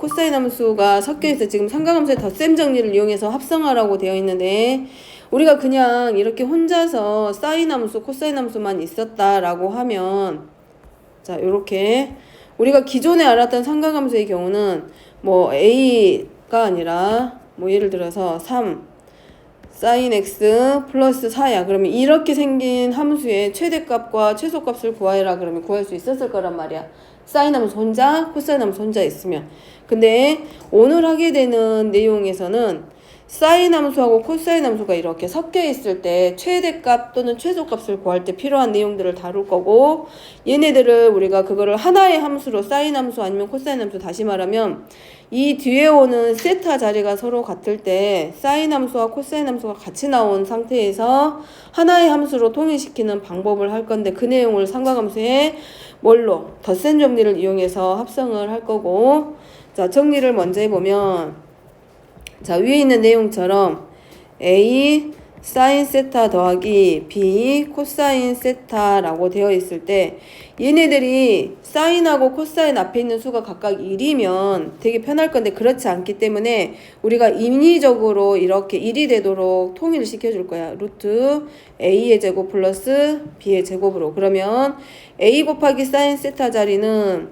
코사인 함수가 섞여있어. 지금 삼각함수의 덧셈 정리를 이용해서 합성하라고 되어 있는데 우리가 그냥 이렇게 혼자서 사인 함수, 코사인 함수만 있었다라고 하면 자, 요렇게 우리가 기존에 알았던 삼각함수의 경우는 뭐 a가 아니라 뭐 예를 들어서 3 sin x 플러스 4야. 그러면 이렇게 생긴 함수의 최대값과 최소값을 구하라. 그러면 구할 수 있었을 거란 말이야. 사인 함수 혼자, 코사인 함수 혼자 있으면. 근데 오늘 하게 되는 내용에서는 사인 함수하고 코사인 함수가 이렇게 섞여 있을 때 최대값 또는 최소값을 구할 때 필요한 내용들을 다룰 거고, 얘네들을 우리가 그거를 하나의 함수로 사인 함수 아니면 코사인 함수, 다시 말하면 이 뒤에 오는 세타 자리가 서로 같을 때 사인 함수와 코사인 함수가 같이 나온 상태에서 하나의 함수로 통일시키는 방법을 할 건데, 그 내용을 삼각함수의 뭘로? 덧셈 정리를 이용해서 합성을 할 거고, 자, 정리를 먼저 해보면, 자, 위에 있는 내용처럼 A 사인 세타 더하기 B 코사인 세타라고 되어 있을 때 얘네들이 사인하고 코사인 앞에 있는 수가 각각 1이면 되게 편할 건데 그렇지 않기 때문에 우리가 인위적으로 이렇게 1이 되도록 통일을 시켜줄 거야. 루트 A의 제곱 플러스 B의 제곱으로. 그러면 A 곱하기 사인 세타 자리는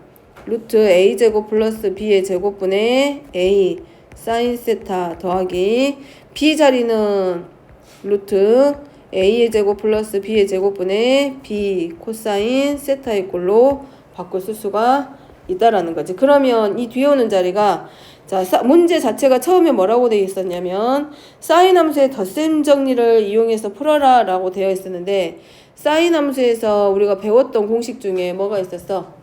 루트 A 제곱 플러스 B의 제곱분의 A 사인 세타 더하기 B 자리는 루트 A의 제곱 플러스 B의 제곱분의 B 코사인 세타의 꼴로 바꿀 수가 있다라는 거지. 그러면 이 뒤에 오는 자리가, 자, 문제 자체가 처음에 뭐라고 되어 있었냐면 사인 함수의 덧셈 정리를 이용해서 풀어라 라고 되어 있었는데, 사인 함수에서 우리가 배웠던 공식 중에 뭐가 있었어?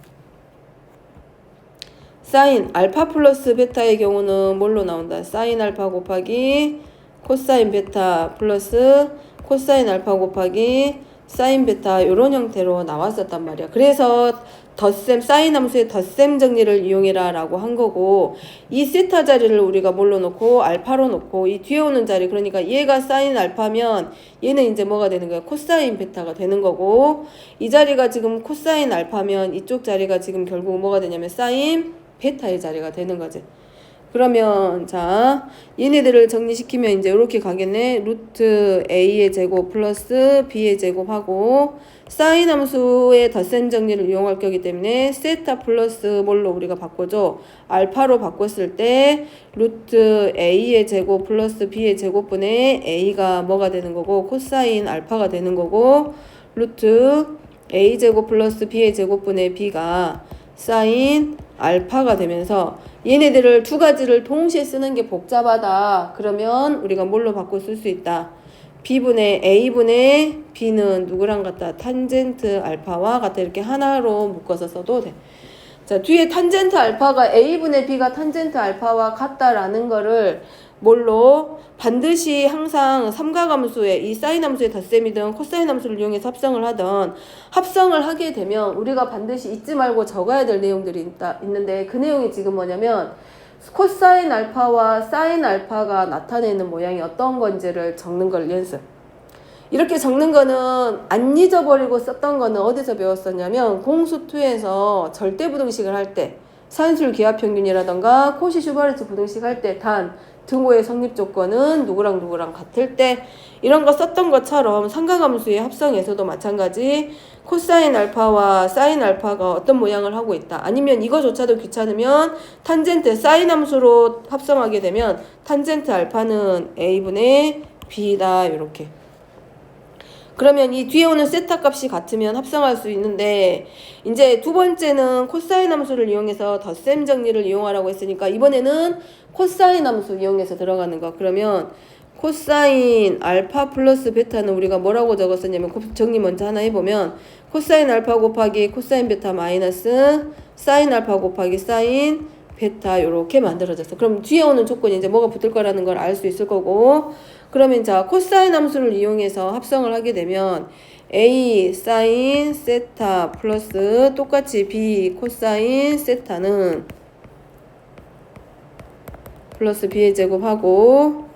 사인 알파 플러스 베타의 경우는 뭘로 나온다? 사인 알파 곱하기 코사인 베타 플러스 코사인 알파 곱하기 사인 베타, 이런 형태로 나왔었단 말이야. 그래서 덧셈, 사인 함수의 덧셈 정리를 이용해라 라고 한 거고, 이 세타 자리를 우리가 뭘로 놓고? 알파로 놓고, 이 뒤에 오는 자리, 그러니까 얘가 사인 알파면 얘는 이제 뭐가 되는 거야? 코사인 베타가 되는 거고, 이 자리가 지금 코사인 알파면 이쪽 자리가 지금 결국 뭐가 되냐면 사인 베타의 자리가 되는 거지. 그러면 자, 얘네들을 정리시키면 이제 이렇게 가겠네. 루트 A의 제곱 플러스 B의 제곱하고, 사인 함수의 덧셈 정리를 이용할 거기 때문에 세타 플러스 뭘로 우리가 바꿔줘? 알파로 바꿨을 때 루트 A의 제곱 플러스 B의 제곱분의 A가 뭐가 되는 거고? 코사인 알파가 되는 거고, 루트 A 제곱 플러스 B의 제곱분의 B가 사인 알파가 되면서, 얘네들을 두 가지를 동시에 쓰는 게 복잡하다. 그러면 우리가 뭘로 바꿔 쓸 수 있다? B분의 A분의 B는 누구랑 같다? 탄젠트 알파와 같다. 이렇게 하나로 묶어서 써도 돼. 자, 뒤에 탄젠트 알파가 A분의 B가 탄젠트 알파와 같다라는 거를 뭘로? 반드시 항상 삼각함수의 이 사인 함수의 덧셈이든 코사인 함수를 이용해서 합성을 하던, 합성을 하게 되면 우리가 반드시 잊지 말고 적어야 될 내용들이 있는데, 그 내용이 지금 뭐냐면 코사인 알파와 사인 알파가 나타내는 모양이 어떤 건지를 적는 걸 연습. 이렇게 적는 거는 안 잊어버리고 썼던 거는 어디서 배웠었냐면 공수2에서 절대부등식을 할 때, 산술 기하평균이라던가 코시 슈바르츠 부등식 할 때 단 등호의 성립 조건은 누구랑 누구랑 같을 때, 이런 거 썼던 것처럼 삼각함수의 합성에서도 마찬가지 코사인 알파와 사인 알파가 어떤 모양을 하고 있다. 아니면 이거조차도 귀찮으면 탄젠트 사인 함수로 합성하게 되면 탄젠트 알파는 A분의 B다. 이렇게. 그러면 이 뒤에 오는 세타 값이 같으면 합성할 수 있는데, 이제 두 번째는 코사인 함수를 이용해서 덧셈 정리를 이용하라고 했으니까 이번에는 코사인 함수 이용해서 들어가는 거. 그러면 코사인 알파 플러스 베타는 우리가 뭐라고 적었었냐면, 정리 먼저 하나 해보면 코사인 알파 곱하기 코사인 베타 마이너스 사인 알파 곱하기 사인 베타, 요렇게 만들어졌어. 그럼 뒤에 오는 조건이 이제 뭐가 붙을 거라는 걸 알 수 있을 거고, 그러면 자, 코사인 함수를 이용해서 합성을 하게 되면 A 사인 세타 플러스 똑같이 B 코사인 세타는 플러스 B의 제곱하고,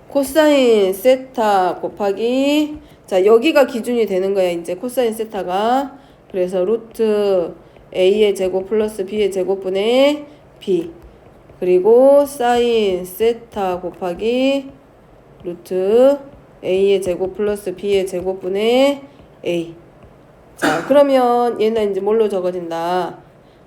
코사인 세타 곱하기, 자, 여기가 기준이 되는 거야. 이제 코사인 세타가. 그래서 루트 A의 제곱 플러스 B의 제곱분의 B 그리고 사인 세타 곱하기 루트 A의 제곱 플러스 B의 제곱분의 A. 자, 그러면 얘는 이제 뭘로 적어진다?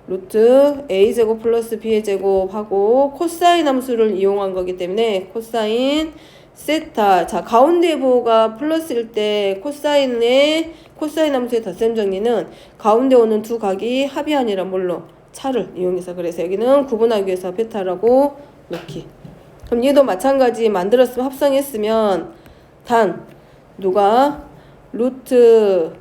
루트 A제곱 플러스 B의 제곱하고 코사인 함수를 이용한 거기 때문에 코사인 세타. 자, 가운데 부호가 플러스일 때 코사인 함수의 덧셈 정리는 가운데 오는 두 각이 합이 아니라 뭘로? 차를 이용해서. 그래서 여기는 구분하기 위해서 베타라고 놓기. 그럼 얘도 마찬가지 만들었으면 합성했으면 단 누가 루트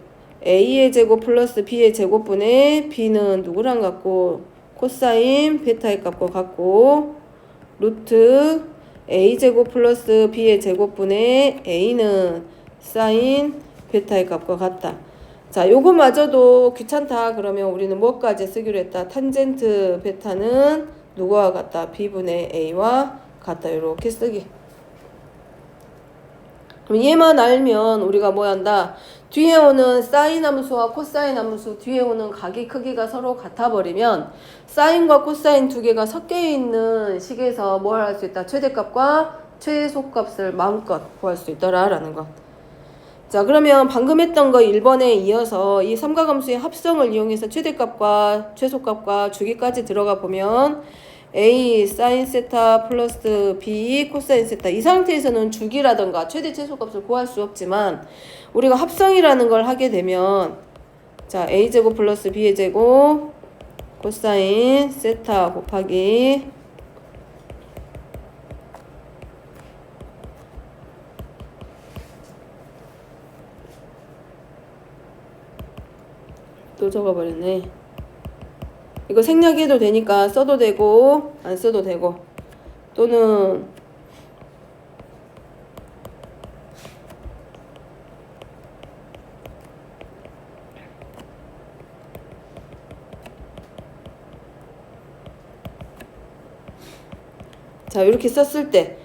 A의 제곱 플러스 B의 제곱분의 B는 누구랑 같고 코사인 베타의 값과 같고 루트 A제곱 플러스 B의 제곱분의 A는 사인 베타의 값과 같다. 자, 요거마저도 귀찮다 그러면 우리는 뭐까지 쓰기로 했다? 탄젠트 베타는 누구와 같다? B분의 A와 같다. 이렇게 쓰기. 그럼 얘만 알면 우리가 뭐 한다? 뒤에 오는 사인 함수와 코사인 함수, 뒤에 오는 각의 크기가 서로 같아 버리면 사인과 코사인 두 개가 섞여 있는 식에서 뭘 할 수 있다? 최대값과 최소값을 마음껏 구할 수 있더라라는 것. 자, 그러면 방금 했던 거 1번에 이어서 이 삼각함수의 합성을 이용해서 최대값과 최소값과 주기까지 들어가 보면 A 사인 세타 플러스 B 코사인 세타, 이 상태에서는 주기라던가 최대 최소값을 구할 수 없지만 우리가 합성이라는 걸 하게 되면 자, A제곱 플러스 B의 제곱 코사인 세타 곱하기 또 적어버렸네. 이거 생략해도 되니까 써도 되고 안 써도 되고 또는 자, 이렇게 썼을 때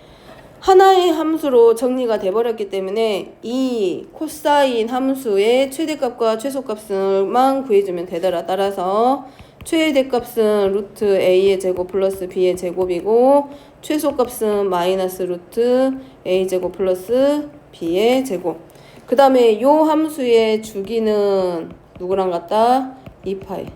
하나의 함수로 정리가 돼버렸기 때문에 이 코사인 함수의 최대값과 최소값을만 구해주면 되더라. 따라서 최대값은 루트 A의 제곱 플러스 B의 제곱이고 최소값은 마이너스 루트 A제곱 플러스 B의 제곱. 그 다음에 요 함수의 주기는 누구랑 같다? 2파이.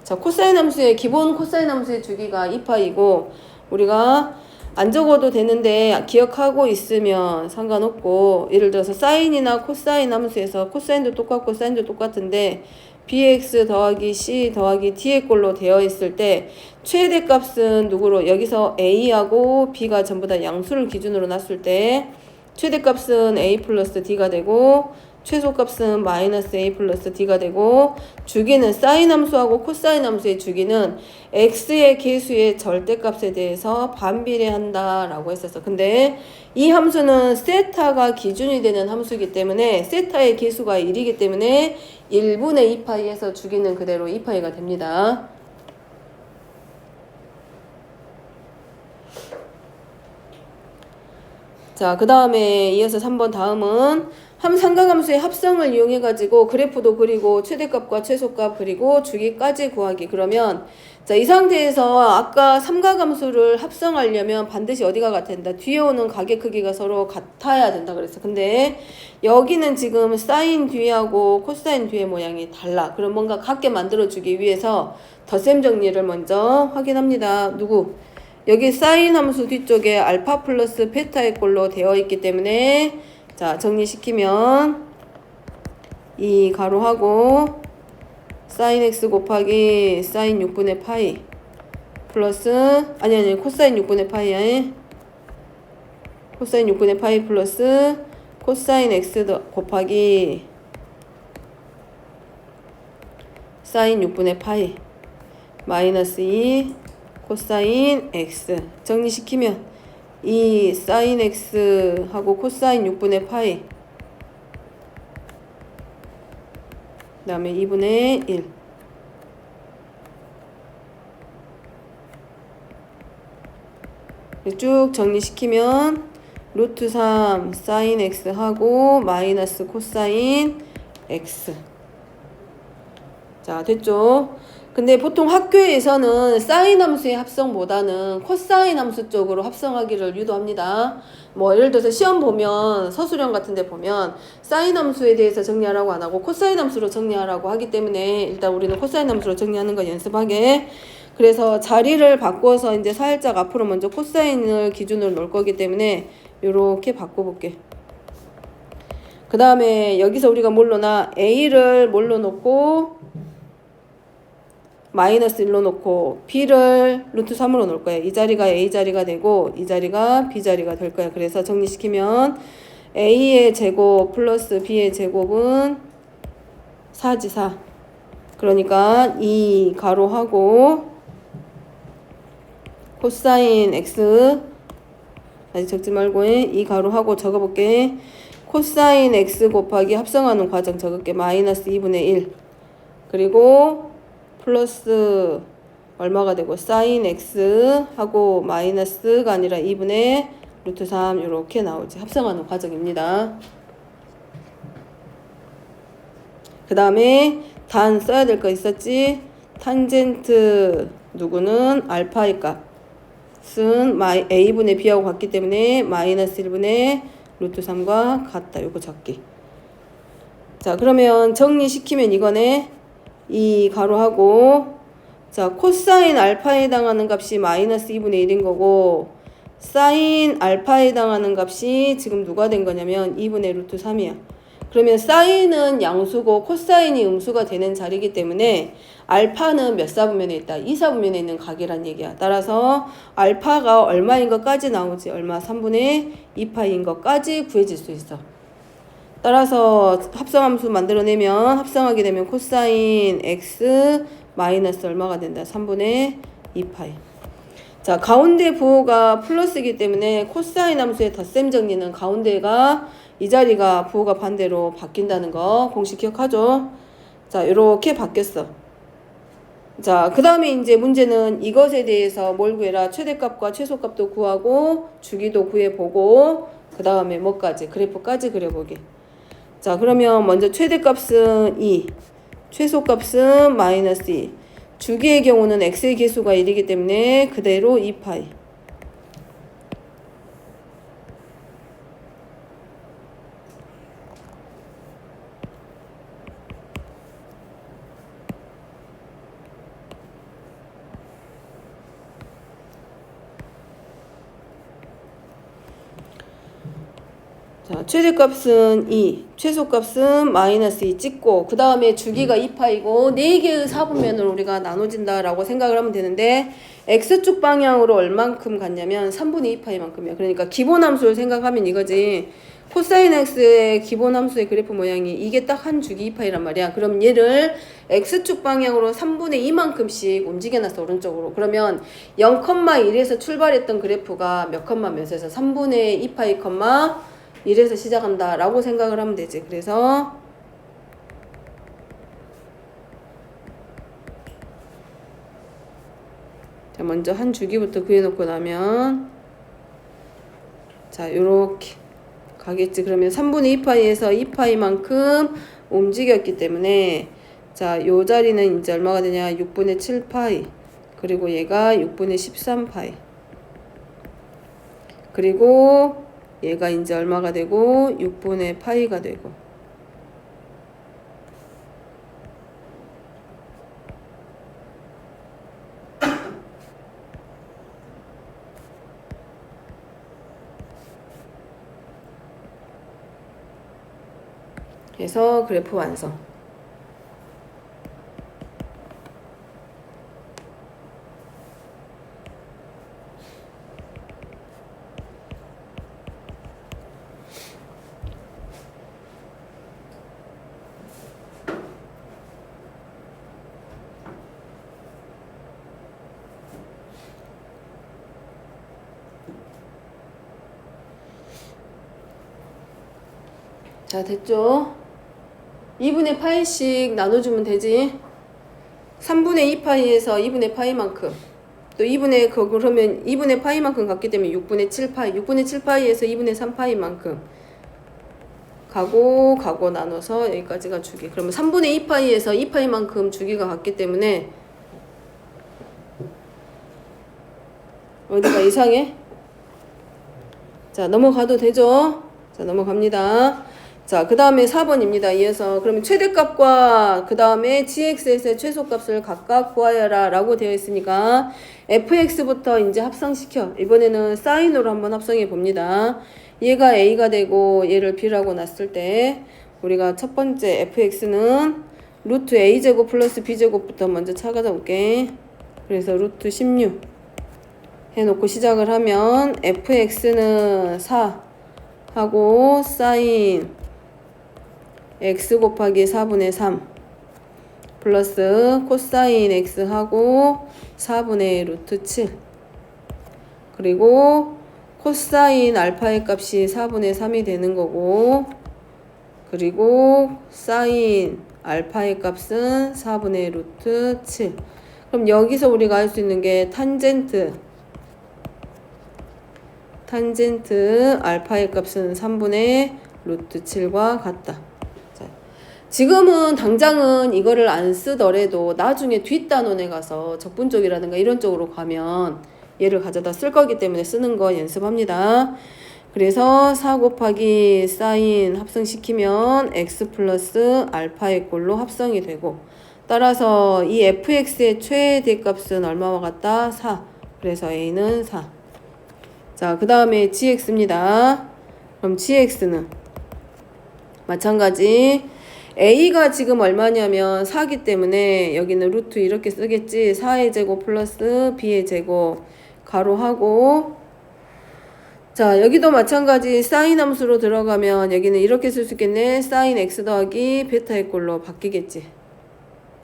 자, 코사인 함수의 기본 코사인 함수의 주기가 2파이고 우리가 안 적어도 되는데 기억하고 있으면 상관없고, 예를 들어서 사인이나 코사인 함수에서 코사인도 똑같고 사인도 똑같은데 bx 더하기 c 더하기 d의 꼴로 되어 있을 때 최대값은 누구로? 여기서 a하고 b가 전부 다 양수를 기준으로 놨을 때 최대값은 a 플러스 d가 되고 최소값은 마이너스 a 플러스 d가 되고 주기는 사인 함수하고 코사인 함수의 주기는 x의 계수의 절대값에 대해서 반비례한다 라고 했었어. 근데 이 함수는 세타가 기준이 되는 함수이기 때문에 세타의 계수가 1이기 때문에 1분의 2파이에서 주기는 그대로 2파이가 됩니다. 자, 그 다음에 이어서 3번 다음은 삼각함수의 합성을 이용해가지고 그래프도 그리고 최대값과 최소값 그리고 주기까지 구하기. 그러면 자, 이 상태에서 아까 삼각함수를 합성하려면 반드시 어디가 같아야 된다? 뒤에 오는 각의 크기가 서로 같아야 된다 그랬어. 근데 여기는 지금 사인 뒤하고 코사인 뒤의 모양이 달라. 그럼 뭔가 같게 만들어주기 위해서 덧셈 정리를 먼저 확인합니다. 누구? 여기 사인 함수 뒤쪽에 알파 플러스 베타의 꼴로 되어 있기 때문에 자, 정리시키면 이 가로하고 사인 x 곱하기 사인 6분의 파이 플러스 아니 코사인 6분의 파이야. 코사인 6분의 파이 플러스 코사인 x 곱하기 사인 6분의 파이 마이너스 2 코사인 x. 정리시키면 이 사인 x 하고 코사인 6분의 파이 그 다음에 2분의 1 쭉 정리시키면 루트 3 사인 x 하고 마이너스 코사인 x. 자, 됐죠? 근데 보통 학교에서는 사인 함수의 합성보다는 코사인 함수 쪽으로 합성하기를 유도합니다. 뭐 예를 들어서 시험 보면 서술형 같은 데 보면 사인 함수에 대해서 정리하라고 안 하고 코사인 함수로 정리하라고 하기 때문에 일단 우리는 코사인 함수로 정리하는 거 연습하게. 그래서 자리를 바꿔서 이제 살짝 앞으로 먼저 코사인을 기준으로 놓을 거기 때문에 요렇게 바꿔볼게. 그 다음에 여기서 우리가 뭘로 놔? A를 뭘로 놓고 마이너스 1로 놓고 B를 루트 3으로 놓을 거예요. 이 자리가 A 자리가 되고 이 자리가 B 자리가 될 거예요. 그래서 정리시키면 A의 제곱 플러스 B의 제곱은 4지 4. 그러니까 이 가로하고 코사인 X 아직 적지 말고 이 가로하고 적어볼게. 코사인 X 곱하기 합성하는 과정 적을게. 마이너스 2분의 1 그리고 플러스 얼마가 되고 사인 x 하고 마이너스가 아니라 2분의 루트 3 이렇게 나오지. 합성하는 과정입니다. 그 다음에 단 써야 될 거 있었지. 탄젠트 누구는 알파의 값은 a분의 b하고 같기 때문에 마이너스 1분의 루트 3과 같다. 요거 적기. 자 그러면 정리시키면 이거네. 이 가로하고 자 코사인 알파에 해당하는 값이 마이너스 2분의 1인 거고 사인 알파에 해당하는 값이 지금 누가 된 거냐면 2분의 루트 3이야. 그러면 사인은 양수고 코사인이 음수가 되는 자리이기 때문에 알파는 몇 사분면에 있다? 2사분면에 있는 각이란 얘기야. 따라서 알파가 얼마인 것까지 나오지. 얼마? 3분의 2파인 것까지 구해질 수 있어. 따라서 합성함수 만들어내면 합성하게 되면 코사인 x 마이너스 얼마가 된다? 3분의 2파이. 자 가운데 부호가 플러스이기 때문에 코사인 함수의 덧셈 정리는 가운데가 이 자리가 부호가 반대로 바뀐다는 거 공식 기억하죠? 자 이렇게 바뀌었어. 자 그 다음에 이제 문제는 이것에 대해서 뭘 구해라? 최대값과 최소값도 구하고 주기도 구해보고 그 다음에 뭐까지? 그래프까지 그려보기. 자 그러면 먼저 최대값은 2 최소값은 마이너스 2 주기의 경우는 x의 개수가 1이기 때문에 그대로 2파이. 자, 최대값은 2, 최소값은 마이너스 2 찍고 그 다음에 주기가 2파이고 4개의 사분면으로 우리가 나눠진다라고 생각을 하면 되는데 x축 방향으로 얼만큼 갔냐면 3분의 2파이만큼이야. 그러니까 기본함수를 생각하면 이거지. 코사인 x의 기본함수의 그래프 모양이 이게 딱 한 주기 2파이란 말이야. 그럼 얘를 x축 방향으로 3분의 2만큼씩 움직여놨어 오른쪽으로. 그러면 0,1에서 출발했던 그래프가 몇 컴마 몇에서 3분의 2파이 컴마 1에서 시작한다 라고 생각을 하면 되지. 그래서 자 먼저 한 주기부터 구해놓고 나면 자 요렇게 가겠지. 그러면 3분의 2파이에서 2파이만큼 움직였기 때문에 자 요 자리는 이제 얼마가 되냐 6분의 7파이 그리고 얘가 6분의 13파이 그리고 얘가 이제 얼마가 되고 6분의 파이가 되고 해서 그래프 완성. 자 됐죠? 2분의 파이씩 나눠주면 되지. 3분의 2파이에서 2분의 파이만큼 또 2분의 그러면 2분의 파이만큼 갔기 때문에 6분의 7파이 6분의 7파이에서 2분의 3파이만큼 가고 나눠서 여기까지가 주기. 그러면 3분의 2파이에서 2파이만큼 주기가 갔기 때문에 어디가 이상해? 자, 넘어가도 되죠? 자, 넘어갑니다. 자, 그 다음에 4번입니다. 이어서 그러면 최대값과 그 다음에 gx의 최소값을 각각 구하여라 라고 되어 있으니까 fx부터 이제 합성시켜. 이번에는 사인으로 한번 합성해 봅니다. 얘가 a가 되고 얘를 b라고 놨을 때 우리가 첫 번째 fx는 루트 a제곱 플러스 b제곱부터 먼저 찾아볼게. 그래서 루트 16 해놓고 시작을 하면 fx는 4 하고 사인 x 곱하기 4분의 3 플러스 코사인 x 하고 4분의 루트 7 그리고 코사인 알파의 값이 4분의 3이 되는 거고 그리고 사인 알파의 값은 4분의 루트 7 그럼 여기서 우리가 알 수 있는 게 탄젠트 알파의 값은 3분의 루트 7과 같다. 자, 지금은 당장은 이거를 안 쓰더라도 나중에 뒷단원에 가서 적분쪽이라든가 이런 쪽으로 가면 얘를 가져다 쓸 거기 때문에 쓰는 거 연습합니다. 그래서 4 곱하기 사인 합성시키면 x 플러스 알파의 꼴로 합성이 되고 따라서 이 fx의 최대값은 얼마와 같다? 4. 그래서 a는 4. 자, 그 다음에 gx입니다. 그럼 gx는 마찬가지 a가 지금 얼마냐면 4기 때문에 여기는 루트 이렇게 쓰겠지. 4의 제곱 플러스 b의 제곱 가로하고 자, 여기도 마찬가지 사인 함수로 들어가면 여기는 이렇게 쓸 수 있겠네. 사인 x 더하기 베타의 꼴로 바뀌겠지.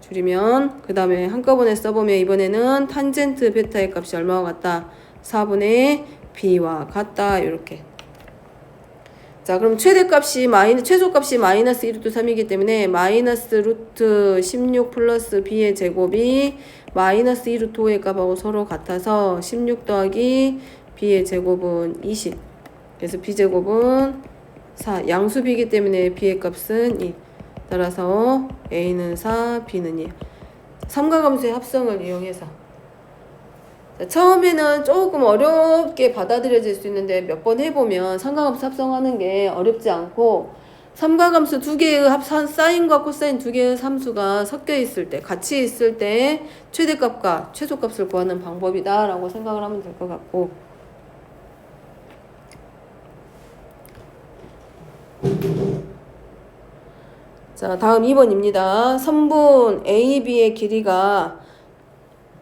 줄이면 그 다음에 한꺼번에 써보면 이번에는 탄젠트 베타의 값이 얼마와 같다? 4분의 b와 같다. 이렇게. 자, 그럼 최소값이 마이너스 1루트 3이기 때문에 마이너스 루트 16 플러스 b의 제곱이 마이너스 2루트 5의 값하고 서로 같아서 16 더하기 b의 제곱은 20. 그래서 b제곱은 4. 양수비이기 때문에 b의 값은 2. 따라서 a는 4, b는 2. 삼각함수의 합성을 이용해서 처음에는 조금 어렵게 받아들여질 수 있는데 몇 번 해보면 삼각함수 합성하는 게 어렵지 않고 삼각함수 두 개의 사인과 코사인 두 개의 함수가 섞여 있을 때 같이 있을 때 최대값과 최소값을 구하는 방법이다 라고 생각을 하면 될 것 같고 자, 다음 2번입니다. 선분 AB의 길이가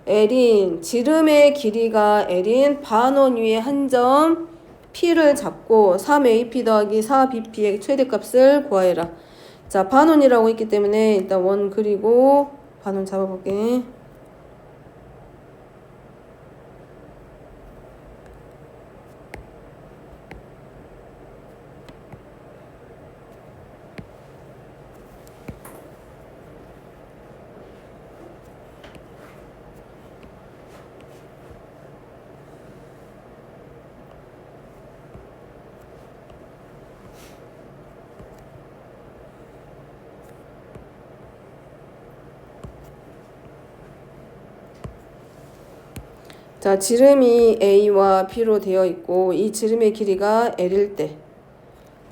L인 지름의 길이가 L인 반원 위에 한 점 P를 잡고 3AP 더하기 4BP의 최대값을 구하여라. 자, 반원이라고 했기 때문에 일단 원 그리고 반원 잡아볼게. 자, 지름이 A와 B로 되어 있고 이 지름의 길이가 L일 때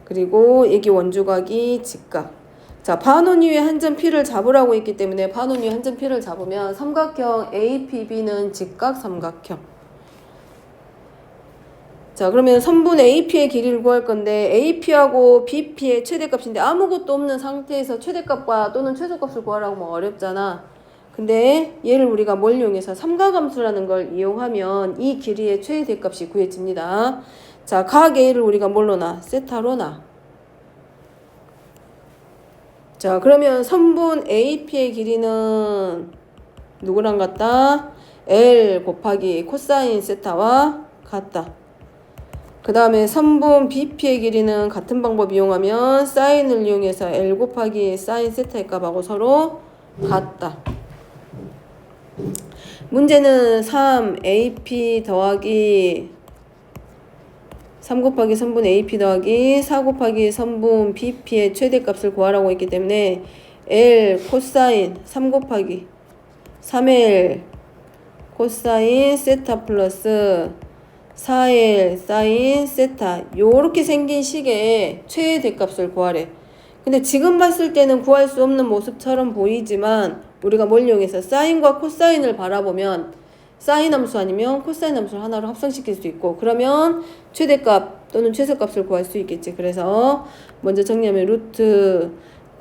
그리고 여기 원주각이 직각. 자, 반원 위에 한 점 P를 잡으라고 했기 때문에 반원 위에 한 점 P를 잡으면 삼각형 APB는 직각 삼각형. 자, 그러면 선분 AP의 길이를 구할 건데 AP하고 BP의 최대값인데 아무것도 없는 상태에서 최대값과 또는 최소값을 구하라고 하면 어렵잖아. 근데 얘를 우리가 뭘 이용해서 삼각함수라는 걸 이용하면 이 길이의 최대값이 구해집니다. 자, 각 A를 우리가 뭘로 놔? 세타로 놔. 자, 그러면 선분 AP의 길이는 누구랑 같다? L 곱하기 코사인 세타와 같다. 그 다음에 선분 BP의 길이는 같은 방법 이용하면 사인을 이용해서 L 곱하기 사인 세타의 값하고 서로 같다. 문제는 3AP 더하기 3 곱하기 선분 AP 더하기 4 곱하기 선분 BP의 최대값을 구하라고 했기 때문에 L 코사인 3 곱하기 3L 코사인 세타 플러스 4L 사인 세타 요렇게 생긴 식의 최대값을 구하래. 근데 지금 봤을 때는 구할 수 없는 모습처럼 보이지만 우리가 뭘 이용해서 사인과 코사인을 바라보면 사인 함수 아니면 코사인 함수를 하나로 합성시킬 수 있고 그러면 최대값 또는 최소값을 구할 수 있겠지. 그래서 먼저 정리하면 루트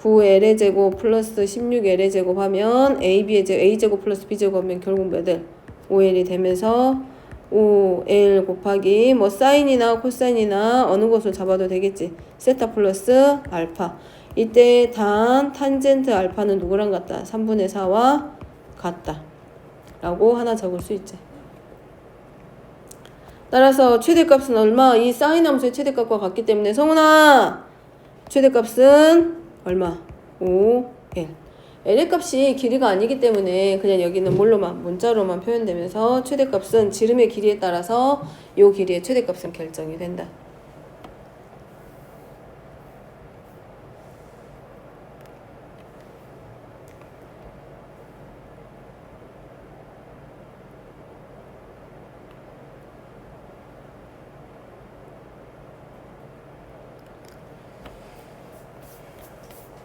9L의 제곱 플러스 16L의 제곱 하면 A제곱 플러스 B제곱 하면 결국 몇 L? 5L이 되면서 5L 곱하기 뭐 사인이나 코사인이나 어느 것을 잡아도 되겠지. 세타 플러스 알파. 이때 탄젠트 알파는 누구랑 같다? 3분의 4와 같다. 라고 하나 적을 수 있지. 따라서 최대값은 얼마? 이 사인 함수의 최대값과 같기 때문에 성훈아 최대값은 얼마? 5L. L의 값이 길이가 아니기 때문에 그냥 여기는 뭘로만 문자로만 표현되면서 최대값은 지름의 길이에 따라서 요 길이의 최대값은 결정이 된다.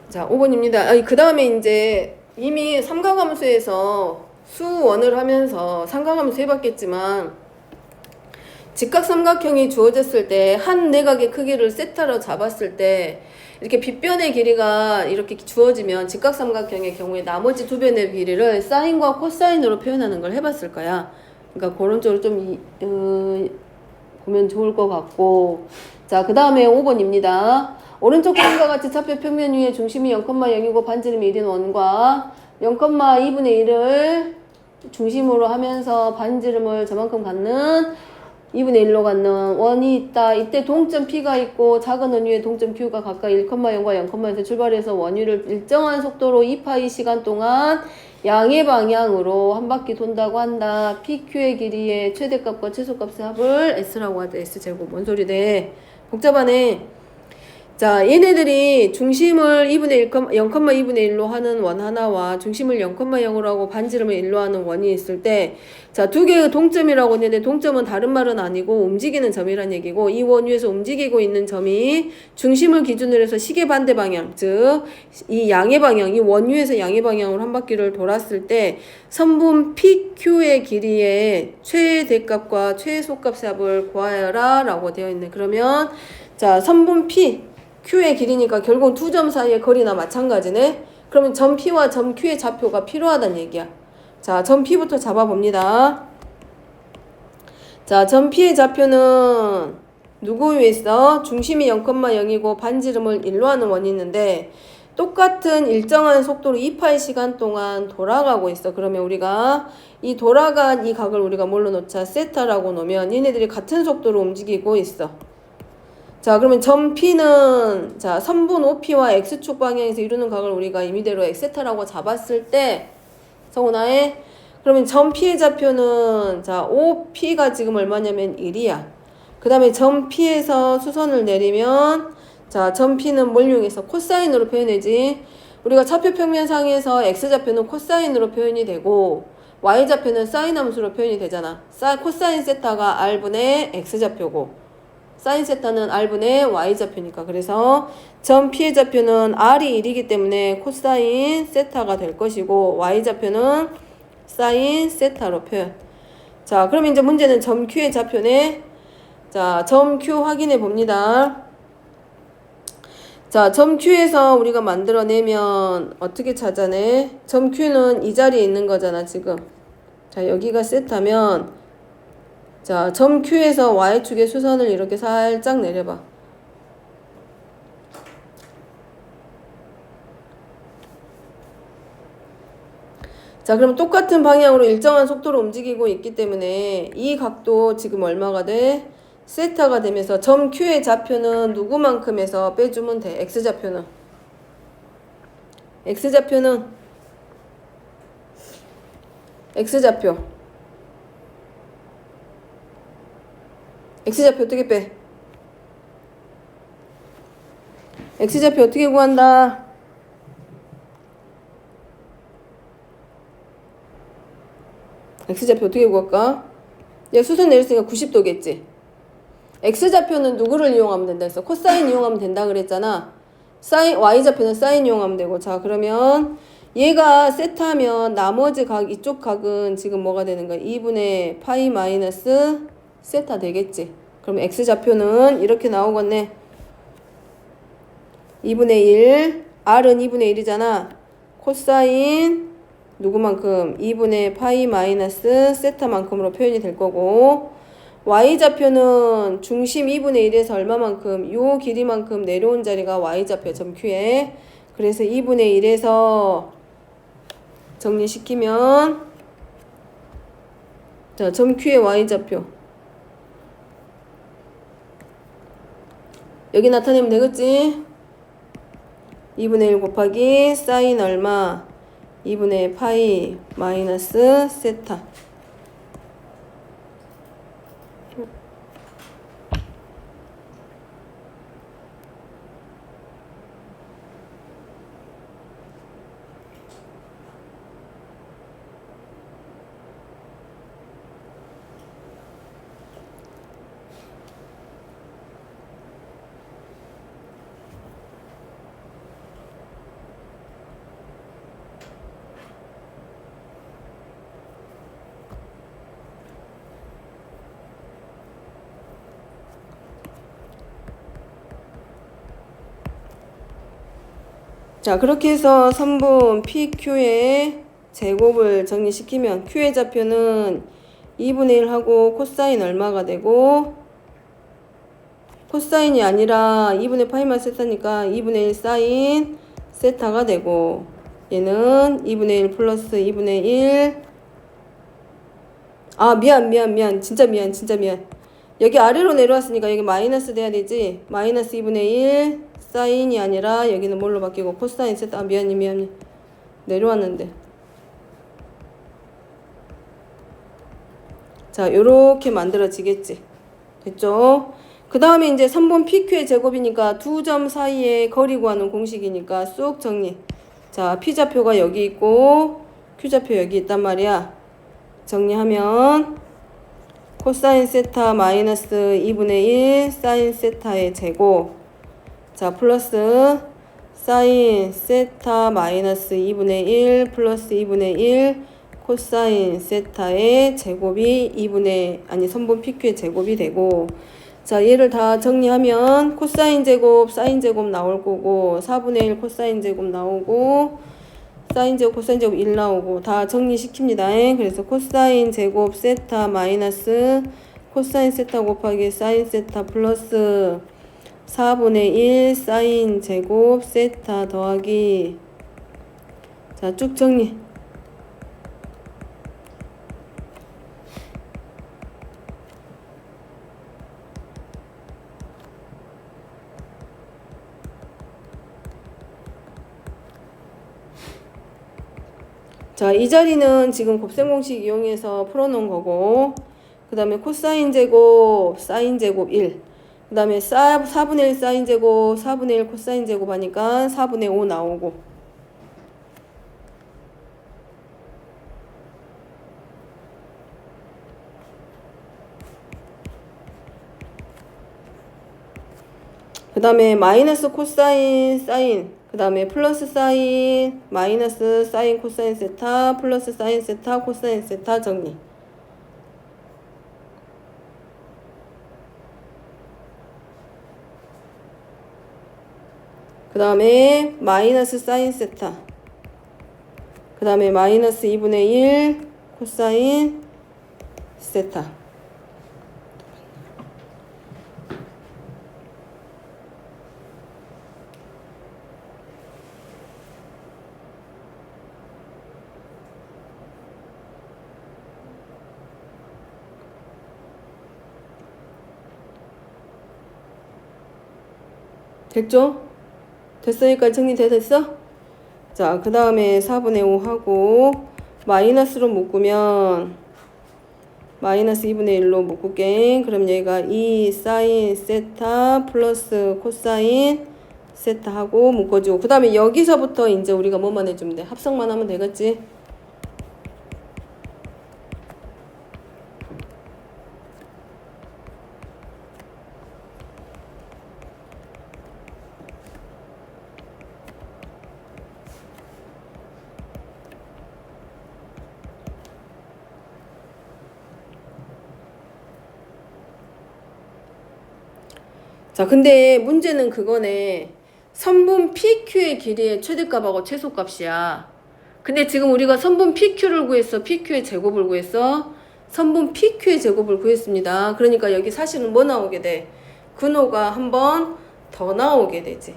자, 5번입니다. 그 다음에 이제 이미 삼각함수에서 수원을 하면서 삼각함수 해봤겠지만 직각삼각형이 주어졌을 때 한 내각의 크기를 세타로 잡았을 때 이렇게 빗변의 길이가 이렇게 주어지면 직각삼각형의 경우에 나머지 두 변의 길이를 사인과 코사인으로 표현하는 걸 해봤을 거야. 그러니까 그런 쪽으로 좀 보면 좋을 것 같고 자, 그 다음에 5번입니다. 오른쪽 그림과 같이 차표 평면 위에 중심이 0,0이고 반지름이 1인 원과 0,2분의 1을 중심으로 하면서 반지름을 저만큼 갖는 2분의 1로 갖는 원이 있다. 이때 동점 P가 있고 작은 원 위에 동점 Q가 각각 1,0과 0,에서 출발해서 원위를 일정한 속도로 2파이 시간 동안 양의 방향으로 한 바퀴 돈다고 한다. PQ의 길이의 최대값과 최소값의 합을 S라고 하자. S제곱. 뭔 소리래? 복잡하네. 자, 얘네들이 중심을 0,2분의 1로 하는 원 하나와 중심을 0,0으로 하고 반지름을 1로 하는 원이 있을 때, 자, 두 개의 동점이라고 했는데 동점은 다른 말은 아니고 움직이는 점이란 얘기고 이 원 위에서 움직이고 있는 점이 중심을 기준으로 해서 시계 반대 방향, 즉 이 양의 방향, 이 원 위에서 양의 방향으로 한 바퀴를 돌았을 때 선분 PQ의 길이의 최대값과 최소값의 합을 구하여라 라고 되어 있네. 그러면 자, 선분 P Q의 길이니까 결국 두 점 사이의 거리나 마찬가지네. 그러면 점 P와 점 Q의 좌표가 필요하다는 얘기야. 자, 점 P부터 잡아봅니다. 자, 점 P의 좌표는 누구 위에 있어? 중심이 0,0이고 반지름을 1로 하는 원이 있는데 똑같은 일정한 속도로 2파이 시간 동안 돌아가고 있어. 그러면 우리가 이 돌아간 이 각을 우리가 뭘로 놓자? 세타라고 놓으면 얘네들이 같은 속도로 움직이고 있어. 자, 그러면 점 P는 자, 선분 OP와 X축 방향에서 이루는 각을 우리가 임의대로 X세타라고 잡았을 때 성훈아의 그러면 점 P의 좌표는 자, OP가 지금 얼마냐면 1이야. 그 다음에 점 P에서 수선을 내리면 자, 점 P는 뭘 이용해서 코사인으로 표현하지. 우리가 차표 평면상에서 X좌표는 코사인으로 표현이 되고 Y좌표는 사인 함수로 표현이 되잖아. 코사인 세타가 R분의 X좌표고 사인 세타는 R분의 Y좌표니까. 그래서 점 P의 좌표는 R이 1이기 때문에 코사인 세타가 될 것이고 Y좌표는 사인 세타로 표현. 자, 그럼 이제 문제는 점 Q의 좌표네. 자, 점 Q 확인해 봅니다. 자, 점 Q에서 우리가 만들어내면 어떻게 찾아내? 점 Q는 이 자리에 있는 거잖아, 지금. 자, 여기가 세타면 자, 점 Q에서 Y축의 수선을 이렇게 살짝 내려봐. 자, 그럼 똑같은 방향으로 일정한 속도로 움직이고 있기 때문에 이 각도 지금 얼마가 돼? 세타가 되면서 점 Q의 좌표는 누구만큼 해서 빼주면 돼? X좌표는. X좌표 어떻게 빼? X좌표 어떻게 구한다? X좌표 어떻게 구할까? 얘 수선 내렸으니까 90도겠지. X좌표는 누구를 이용하면 된다 했어? 코사인 이용하면 된다 그랬잖아. Y좌표는 사인 이용하면 되고. 자, 그러면 얘가 세타면 나머지 각, 이쪽 각은 지금 뭐가 되는 거야? 2분의 파이 마이너스 세타 되겠지. 그럼 X좌표는 이렇게 나오겠네. 2분의 1, R은 2분의 1이잖아. 코사인 누구만큼? 2분의 파이 마이너스 세타만큼으로 표현이 될 거고, Y좌표는 중심 2분의 1에서 얼마만큼? 요 길이만큼 내려온 자리가 Y좌표 점 Q에. 그래서 2분의 1에서 정리시키면, 자, 점 Q의 Y좌표. 여기 나타내면 되겠지? 2분의 1 곱하기 사인 얼마? 2분의 파이 마이너스 세타. 자, 그렇게 해서 선분 PQ의 제곱을 정리시키면 Q의 좌표는 2분의 1 하고 코사인 얼마가 되고, 코사인이 아니라 2분의 파이만 세타니까 2분의 1 사인 세타가 되고, 얘는 2분의 1 플러스 2분의 1. 아, 미안. 진짜 미안. 여기 아래로 내려왔으니까 여기 마이너스 돼야 되지. 마이너스 2분의 1 사인이 아니라 여기는 뭘로 바뀌고 코사인 세타. 아, 미안해. 내려왔는데. 자, 요렇게 만들어지겠지. 됐죠? 그 다음에 이제 3번 PQ의 제곱이니까 두 점 사이에 거리 구하는 공식이니까 쏙 정리. 자, P좌표가 여기 있고 Q좌표 여기 있단 말이야. 정리하면 코사인 세타 마이너스 2분의 1 사인 세타의 제곱. 자, 플러스 사인 세타 마이너스 2분의 1 플러스 2분의 1 코사인 세타의 제곱이 선분 PQ의 제곱이 되고, 자, 얘를 다 정리하면 코사인 제곱, 사인 제곱 나올 거고, 4분의 1 코사인 제곱 나오고, 사인 제곱, 코사인 제곱 1 나오고, 다 정리시킵니다. 그래서 코사인 제곱 세타 마이너스 코사인 세타 곱하기 사인 세타 플러스 4분의 1 사인 제곱 세타 더하기. 자, 쭉 정리. 자, 이 자리는 지금 곱셈 공식 이용해서 풀어놓은 거고, 그 다음에 코사인 제곱, 사인 제곱 1. 그 다음에 4분의 1 사인 제곱, 4분의 1 코사인 제곱 하니까 4분의 5 나오고. 그 다음에 마이너스 코사인, 사인. 그 다음에 플러스 사인, 마이너스 사인 코사인 세타, 플러스 사인 세타, 코사인 세타 정리. 그 다음에 마이너스 사인 세타. 그 다음에 마이너스 2분의 1 코사인 세타. 됐죠? 됐으니까 정리됐어? 자, 그 다음에 4분의 5 하고 마이너스로 묶으면 마이너스 2분의 1로 묶을게. 그럼 얘가 2 사인 세타 플러스 코사인 세타 하고 묶어주고, 그 다음에 여기서부터 이제 우리가 뭐만 해주면 돼? 합성만 하면 되겠지? 자, 근데 문제는 그거네. 선분 PQ의 길이의 최대값하고 최소값이야. 근데 지금 우리가 선분 PQ를 구했어. PQ의 제곱을 구했어. 선분 PQ의 제곱을 구했습니다. 그러니까 여기 사실은 뭐 나오게 돼? 근호가 한 번 더 나오게 되지.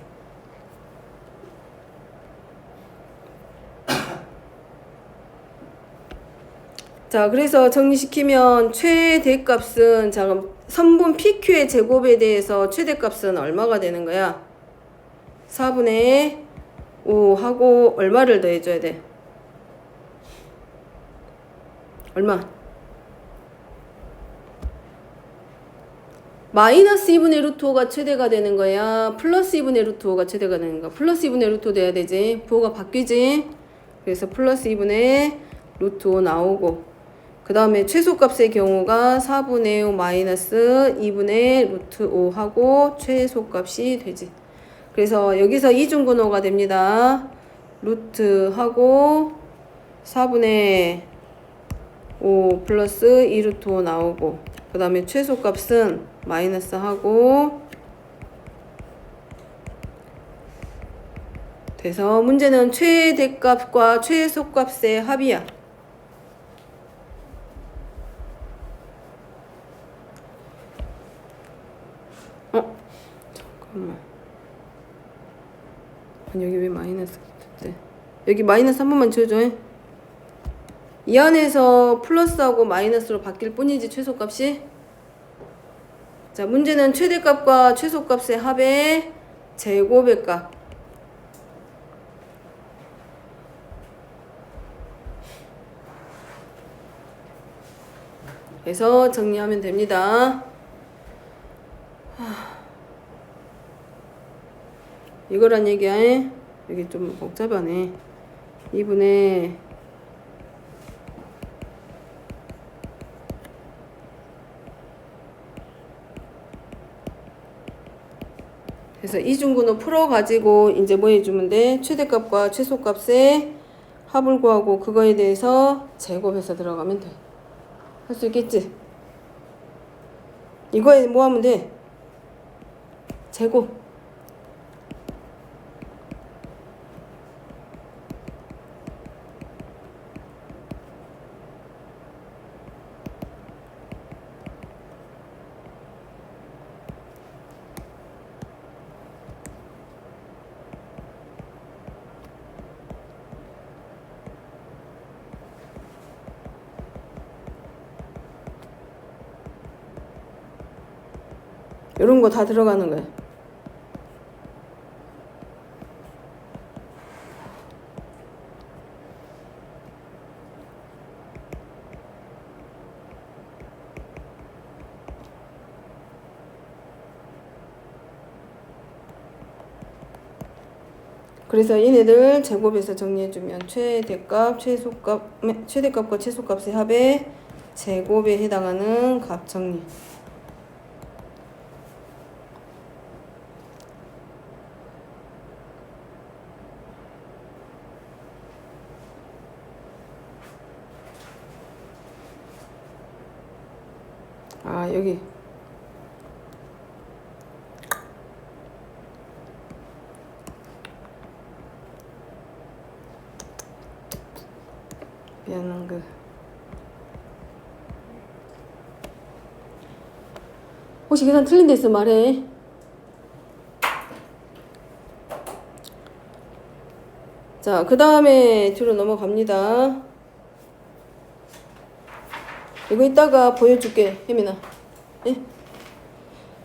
자, 그래서 정리시키면 최대값은, 자, 그럼 선분 PQ의 제곱에 대해서 최대값은 얼마가 되는 거야? 4분의 5 하고 얼마를 더해줘야 돼? 얼마? 마이너스 2분의 루트 5가 최대가 되는 거야? 플러스 2분의 루트 5가 최대가 되는 거야? 플러스 2분의 루트 5 돼야 되지? 부호가 바뀌지? 그래서 플러스 2분의 루트 5 나오고, 그 다음에 최소값의 경우가 4분의 5 마이너스 2분의 루트 5 하고 최소값이 되지. 그래서 여기서 이중근호가 됩니다. 루트 하고 4분의 5 플러스 2루트 5 나오고, 그 다음에 최소값은 마이너스 하고 돼서 문제는 최대값과 최소값의 합이야. 잠깐만. 아니, 여기 왜 마이너스 붙었대? 여기 마이너스 한 번만 지워줘. 이 안에서 플러스하고 마이너스로 바뀔 뿐이지, 최소값이. 자, 문제는 최대값과 최소값의 합의 제곱의 값. 그래서 정리하면 됩니다. 이거란 얘기야. 여기 좀 복잡하네. 2분의 그래서 이중근호 풀어가지고 이제 뭐 해주면 돼? 최대값과 최소값의 합을 구하고 그거에 대해서 제곱해서 들어가면 돼. 할 수 있겠지? 이거에 뭐 하면 돼? 제곱. 이런 거 다 들어가는 거야. 그래서 얘네들 제곱해서 정리해주면 최대값, 최대값과 최소값의 합의 제곱에 해당하는 값 정리. 아, 여기 미안한 거 혹시 계산 틀린 데 있으면 말해. 자, 그 다음에 뒤로 넘어갑니다. 이거 이따가 보여줄게, 혜민아. 예?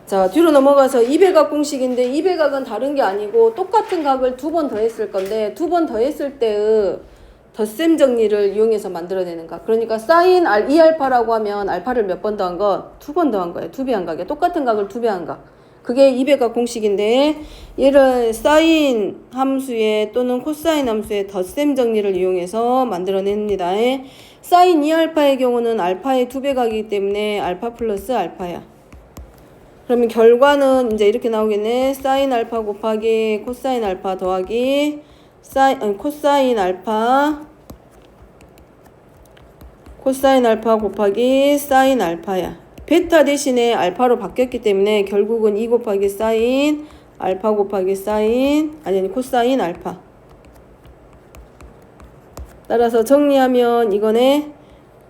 자, 뒤로 넘어가서 2배각 공식인데 2배각은 다른 게 아니고 똑같은 각을 두 번 더했을 건데 두 번 더했을 때의 덧셈 정리를 이용해서 만들어내는 각. 그러니까 사인 2알파라고 하면 알파를 몇 번 더한 거? 두 번 더한 거예요. 2배 한 각에. 똑같은 각을 2배 한 각. 그게 2배각 공식인데 얘를 사인 함수에 또는 코사인 함수의 덧셈 정리를 이용해서 만들어냅니다. 사인 2알파의 경우는 알파의 2배각이기 때문에 알파 플러스 알파야. 그러면 결과는 이제 이렇게 나오겠네. 사인 알파 곱하기 코사인 알파 더하기 코사인 알파 곱하기 사인 알파야. 베타 대신에 알파로 바뀌었기 때문에 결국은 2 곱하기 사인 알파 곱하기 사인 아니 코사인 알파. 따라서 정리하면 이거네.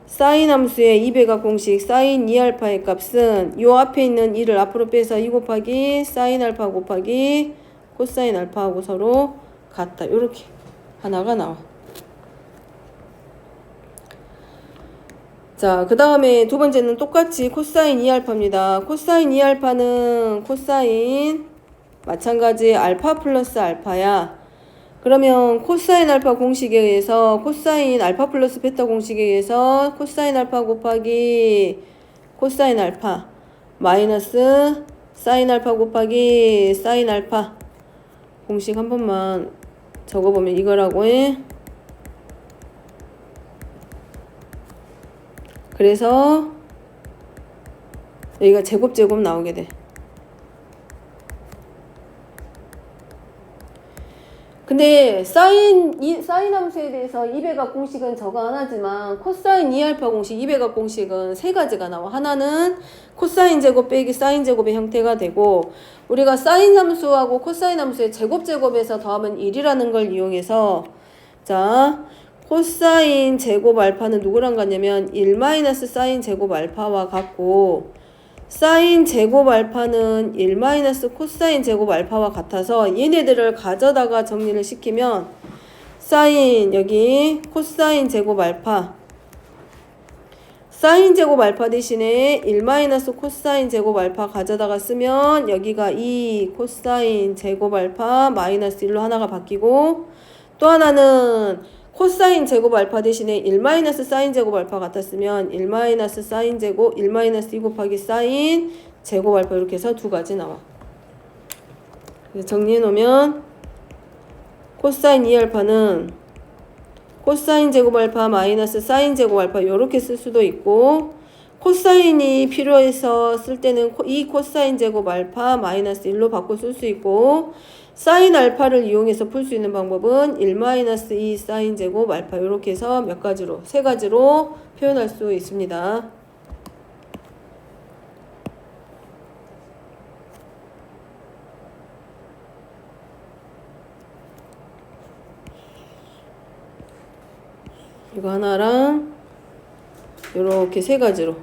사인 함수의 2배각 공식 사인 2알파의 값은 요 앞에 있는 2를 앞으로 빼서 2 곱하기 사인 알파 곱하기 코사인 알파하고 서로 같다. 요렇게 하나가 나와. 자, 그 다음에 두 번째는 똑같이 코사인 2알파입니다. 코사인 2알파는 코사인 마찬가지 알파 플러스 알파야. 그러면 코사인 알파 공식에 의해서 코사인 알파 플러스 베타 공식에 의해서 코사인 알파 곱하기 코사인 알파 마이너스 사인 알파 곱하기 사인 알파 공식 한 번만 적어보면 이거라고 해. 그래서 여기가 제곱 나오게 돼. 근데 사인 함수에 대해서 2배각 공식은 저거 안 하지만 코사인 2알파 공식, 2배각 공식은 세 가지가 나와. 하나는 코사인 제곱 빼기 사인 제곱의 형태가 되고, 우리가 사인 함수하고 코사인 함수의 제곱에서 더하면 1이라는 걸 이용해서, 자, 코사인 제곱 알파는 누구랑 같냐면 1 마이너스 사인 제곱 알파와 같고, 사인 제곱 알파는 1 마이너스 코사인 제곱 알파와 같아서 얘네들을 가져다가 정리를 시키면 사인 여기 코사인 제곱 알파 사인 제곱 알파 대신에 1 마이너스 코사인 제곱 알파 가져다가 쓰면 여기가 2 코사인 제곱 알파 마이너스 1로 하나가 바뀌고, 또 하나는 코사인 제곱 알파 대신에 1 마이너스 사인 제곱 알파 같았으면 1 마이너스 사인 제곱 1 마이너스 2 곱하기 사인 제곱 알파 이렇게 해서 두 가지 나와. 그래서 정리해 놓으면 코사인 2알파는 코사인 제곱 알파 마이너스 사인 제곱 알파 이렇게 쓸 수도 있고, 코사인이 필요해서 쓸 때는 2 코사인 제곱 알파 마이너스 1로 바꿔 쓸 수 있고, 사인 알파를 이용해서 풀 수 있는 방법은 1 마이너스 2 사인 제곱 알파 이렇게 해서 몇 가지로 세 가지로 표현할 수 있습니다. 이거 하나랑 이렇게 세 가지로.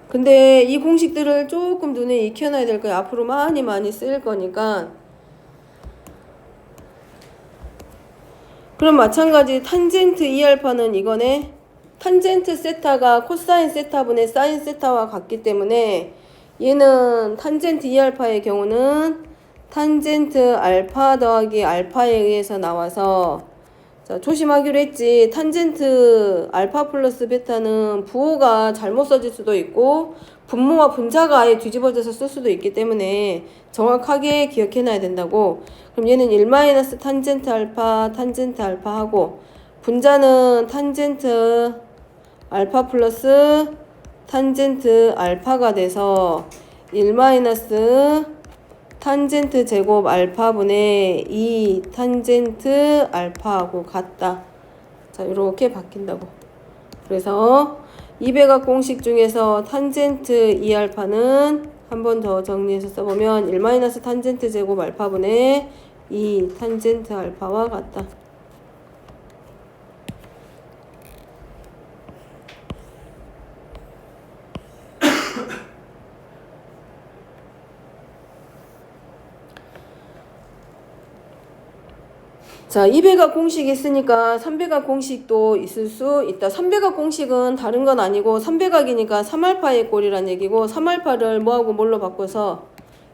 근데 이 공식들을 조금 눈에 익혀놔야 될 거예요. 앞으로 많이 쓰일 거니까. 그럼 마찬가지 탄젠트 2알파는 이거네. 탄젠트 세타가 코사인 세타분의 사인 세타와 같기 때문에 얘는 탄젠트 2알파의 경우는 탄젠트 알파 더하기 알파에 의해서 나와서, 자, 조심하기로 했지. 탄젠트 알파 플러스 베타는 부호가 잘못 써질 수도 있고 분모와 분자가 아예 뒤집어져서 쓸 수도 있기 때문에 정확하게 기억해놔야 된다고. 그럼 얘는 1 마이너스 탄젠트 알파 하고, 분자는 탄젠트 알파 플러스 탄젠트 알파가 돼서 1 마이너스 탄젠트 제곱 알파분의 2 탄젠트 알파하고 같다. 자, 이렇게 바뀐다고. 그래서 2배각 공식 중에서 탄젠트 2알파는 한 번 더 정리해서 써보면 1 마이너스 탄젠트 제곱 알파분의 2 탄젠트 알파와 같다. 자, 2배각 공식이 있으니까 3배각 공식도 있을 수 있다. 3배각 공식은 다른 건 아니고 3배각이니까 3알파의 꼴이란 얘기고, 3알파를 뭐하고 뭘로 바꿔서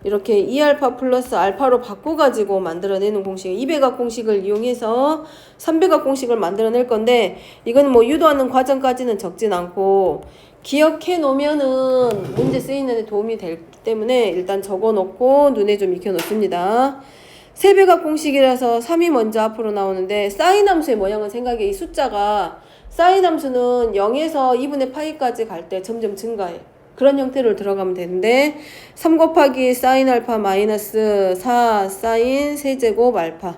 이렇게 2알파 플러스 알파로 바꿔가지고 만들어내는 공식, 2배각 공식을 이용해서 3배각 공식을 만들어낼 건데, 이건 뭐 유도하는 과정까지는 적진 않고 기억해 놓으면은 문제 쓰이는 데 도움이 되기 때문에 일단 적어 놓고 눈에 좀 익혀 놓습니다. 세배각 공식이라서 3이 먼저 앞으로 나오는데, 사인 함수의 모양은 생각해. 이 숫자가 사인 함수는 0에서 2분의 파이까지 갈 때 점점 증가해. 그런 형태로 들어가면 되는데, 3 곱하기 사인 알파 마이너스 4 사인 세제곱 알파.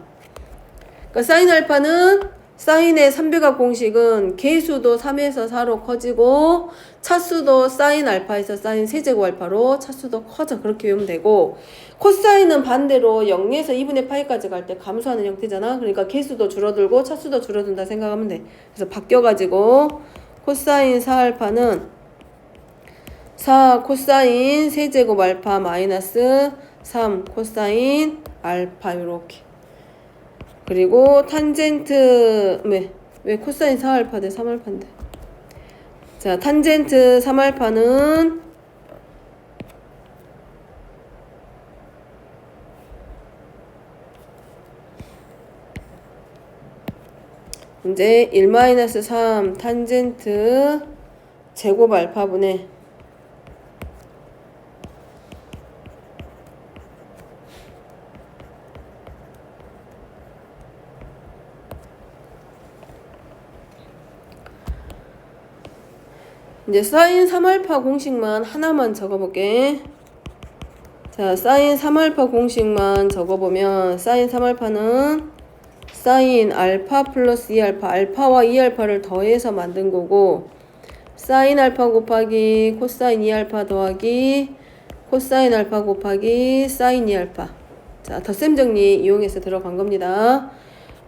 그러니까 사인 알파는 사인의 3배각 공식은 개수도 3에서 4로 커지고 차수도 사인 알파에서 사인 세제곱 알파로 차수도 커져. 그렇게 외우면 되고, 코사인은 반대로 0에서 2분의 파이까지 갈 때 감소하는 형태잖아. 그러니까 개수도 줄어들고 차수도 줄어든다 생각하면 돼. 그래서 바뀌어가지고 코사인 4알파는 4 코사인 세제곱 알파 마이너스 3 코사인 알파 요렇게. 그리고 탄젠트 왜 코사인 4알파 대 3알파인데. 자, 탄젠트 3알파는 이제 1-3 탄젠트 제곱 알파분의 이제 사인 3알파 공식만 하나만 적어볼게. 자, 사인 3알파 공식만 적어보면 사인 3알파는 사인 알파 플러스 2알파, 알파와 2알파를 더해서 만든 거고, 사인 알파 곱하기 코사인 2알파 더하기 코사인 알파 곱하기 사인 2알파. 자, 덧셈 정리 이용해서 들어간 겁니다.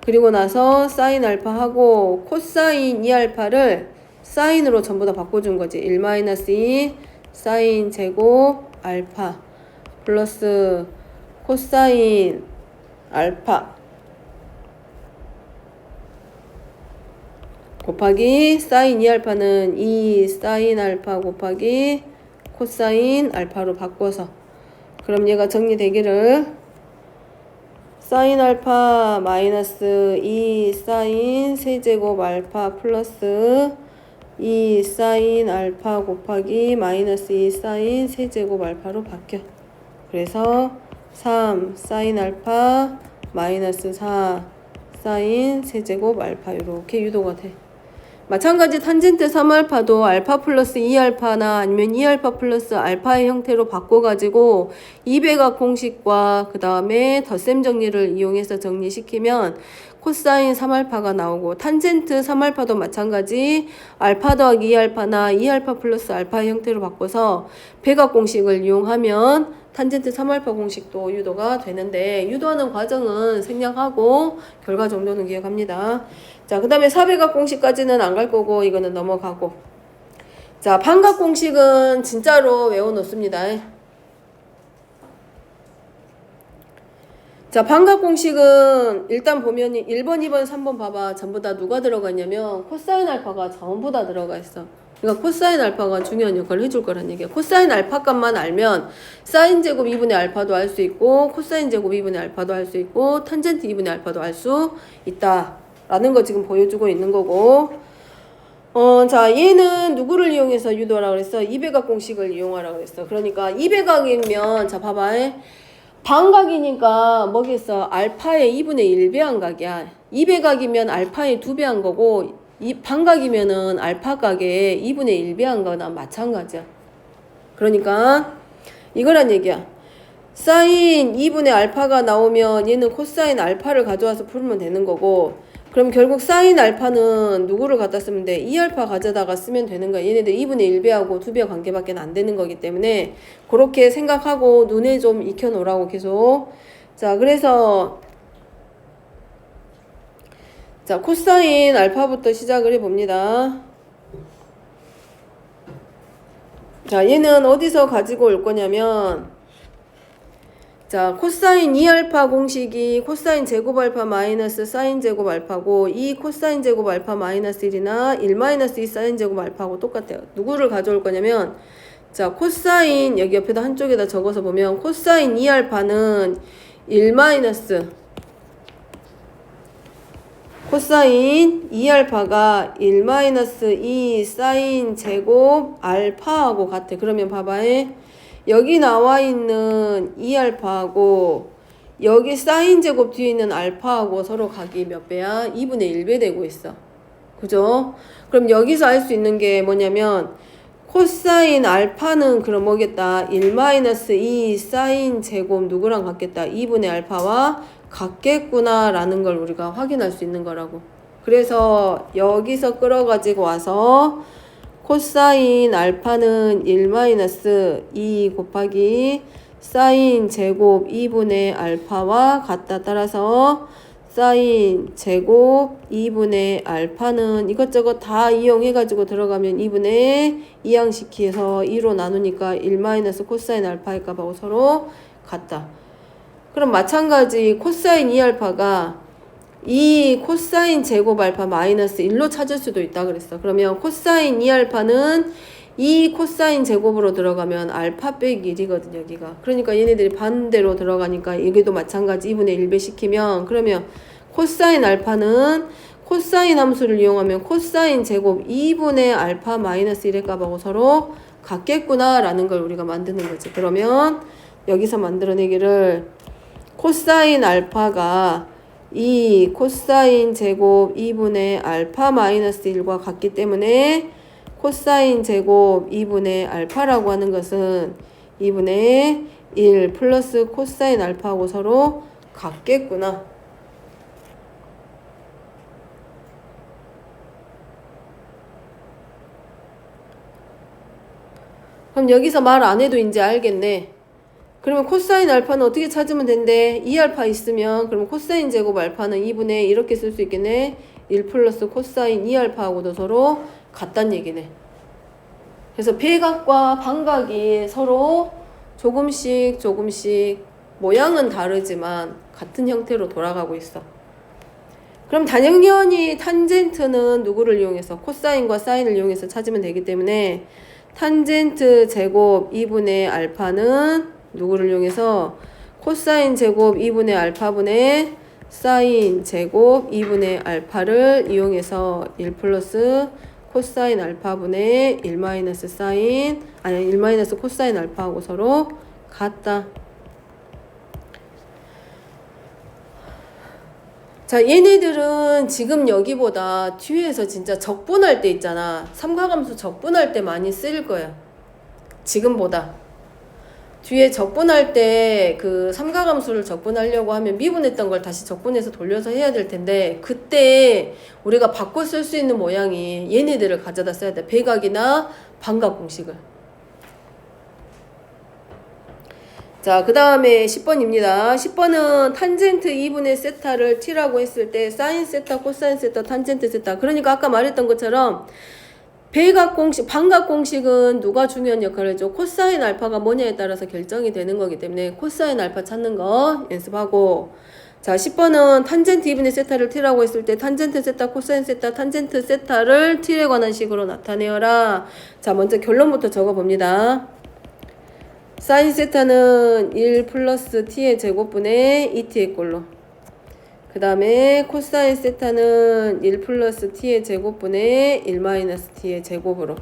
그리고 나서 사인 알파하고 코사인 2알파를 사인으로 전부 다 바꿔준 거지. 1-2 사인 제곱 알파 플러스 코사인 알파 곱하기 사인 2알파는 2 사인 알파 곱하기 코사인 알파로 바꿔서, 그럼 얘가 정리되기를 사인 알파 마이너스 2 사인 세제곱 알파 플러스 2 사인 알파 곱하기 마이너스 2 사인 세제곱 알파로 바뀌어. 그래서 3 사인 알파 마이너스 4 사인 세제곱 알파 이렇게 유도가 돼. 마찬가지 탄젠트 3알파도 알파 플러스 2알파나 아니면 2알파 플러스 알파의 형태로 바꿔가지고 2배각 공식과 그 다음에 덧셈 정리를 이용해서 정리시키면 코사인 3알파가 나오고, 탄젠트 3알파도 마찬가지 알파 더하기 2알파나 2알파 플러스 알파의 형태로 바꿔서 배각 공식을 이용하면 탄젠트 3알파 공식도 유도가 되는데, 유도하는 과정은 생략하고 결과 정도는 기억합니다. 자, 그 다음에 4배각 공식까지는 안 갈 거고 이거는 넘어가고. 자, 반각 공식은 진짜로 외워놓습니다. 자, 반각 공식은 일단 보면 1번, 2번, 3번 봐봐. 전부 다 누가 들어가 있냐면 코사인 알파가 전부 다 들어가 있어. 그러니까 코사인 알파가 중요한 역할을 해줄 거란 얘기야. 코사인 알파 값만 알면 사인 제곱 2분의 알파도 알 수 있고 코사인 제곱 2분의 알파도 알 수 있고 탄젠트 2분의 알파도 알 수 있다 라는 거 지금 보여주고 있는 거고, 자, 얘는 누구를 이용해서 유도하라고 그랬어? 2배각 공식을 이용하라고 그랬어. 그러니까 2배각이면 자 봐봐. 반각이니까 뭐겠어? 알파의 2분의 1배한각이야. 2배각이면 알파의 2배한 거고, 이 반각이면은 알파각의 2분의 1배한 거나 마찬가지야. 그러니까 이거란 얘기야. 사인 2분의 알파가 나오면 얘는 코사인 알파를 가져와서 풀면 되는 거고, 그럼 결국 사인 알파는 누구를 갖다 쓰면 돼? 2알파 가져다가 쓰면 되는 거야. 얘네들 2분의 1배하고 2배 관계밖에 안 되는 거기 때문에 그렇게 생각하고 눈에 좀 익혀놓으라고 계속. 자, 그래서 자, 코사인 알파부터 시작을 해봅니다. 자, 얘는 어디서 가지고 올 거냐면, 자, 코사인 2알파 공식이 코사인 제곱 알파 마이너스 사인 제곱 알파고, 이 코사인 제곱 알파 마이너스 1이나 1-2 사인 제곱 알파하고 똑같아요. 누구를 가져올 거냐면, 자, 코사인 여기 옆에다 한쪽에다 적어서 보면 코사인 2알파는 1- 코사인 2알파가 1-2 사인 제곱 알파하고 같아. 그러면 봐봐. 여기 나와 있는 2알파하고 여기 사인 제곱 뒤에 있는 알파하고 서로 각이 몇 배야? 2분의 1배 되고 있어. 그죠? 그럼 여기서 알 수 있는 게 뭐냐면 코사인 알파는 그럼 뭐겠다? 1-2 사인 제곱 누구랑 같겠다? 2분의 알파와 같겠구나 라는 걸 우리가 확인할 수 있는 거라고. 그래서 여기서 끌어가지고 와서 코사인 알파는 1-2 곱하기 사인 제곱 2분의 알파와 같다. 따라서 사인 제곱 2분의 알파는 이것저것 다 이용해가지고 들어가면 2분의 2양식해서 2로 나누니까 1 코사인 알파의 값하고 서로 같다. 그럼 마찬가지 코사인 2알파가 이 코사인 제곱 알파 마이너스 1로 찾을 수도 있다 그랬어. 그러면 코사인 2알파는 이 코사인 제곱으로 들어가면 알파 빼기 1이거든 여기가. 그러니까 얘네들이 반대로 들어가니까 여기도 마찬가지 2분의 1배 시키면 그러면 코사인 알파는 코사인 함수를 이용하면 코사인 제곱 2분의 알파 마이너스 1의 값하고 서로 같겠구나 라는 걸 우리가 만드는 거지. 그러면 여기서 만들어내기를 코사인 알파가 이 코사인 제곱 2분의 알파 마이너스 1과 같기 때문에 코사인 제곱 2분의 알파라고 하는 것은 2분의 1 플러스 코사인 알파하고 서로 같겠구나. 그럼 여기서 말 안 해도 이제 알겠네. 그러면 코사인 알파는 어떻게 찾으면 된대? 2알파 있으면 그러면 코사인 제곱 알파는 2분의 이렇게 쓸 수 있겠네. 1 플러스 코사인 2알파하고도 서로 같단 얘기네. 그래서 배각과 반각이 서로 조금씩 모양은 다르지만 같은 형태로 돌아가고 있어. 그럼 당연히 탄젠트는 누구를 이용해서 코사인과 사인을 이용해서 찾으면 되기 때문에 탄젠트 제곱 2분의 알파는 누구를 이용해서 코사인 제곱 2분의 알파분의 사인 제곱 2분의 알파를 이용해서 1 플러스 코사인 알파분의 1 사인 1 코사인 알파하고 서로 같다. 자, 얘네들은 지금 여기보다 뒤에서 진짜 적분할 때 있잖아. 삼각함수 적분할 때 많이 쓰일 거야. 지금보다. 뒤에 적분할 때 그 삼각함수를 적분하려고 하면 미분했던 걸 다시 적분해서 돌려서 해야 될 텐데 그때 우리가 바꿔 쓸 수 있는 모양이 얘네들을 가져다 써야 돼. 배각이나 반각 공식을. 자, 그 다음에 10번입니다. 10번은 탄젠트 2분의 세타를 t라고 했을 때 사인 세타, 코사인 세타, 탄젠트 세타. 그러니까 아까 말했던 것처럼 배각 공식, 반각 공식은 누가 중요한 역할을 해줘? 코사인 알파가 뭐냐에 따라서 결정이 되는 거기 때문에 코사인 알파 찾는 거 연습하고. 자, 10번은 탄젠트 2분의 세타를 t라고 했을 때 탄젠트 세타, 코사인 세타, 탄젠트 세타를 t에 관한 식으로 나타내어라. 자, 먼저 결론부터 적어봅니다. 사인 세타는 1 플러스 t의 제곱분의 2t의 꼴로. 그 다음에 코사인 세타는 1 플러스 t의 제곱분의 1 마이너스 t의 제곱으로.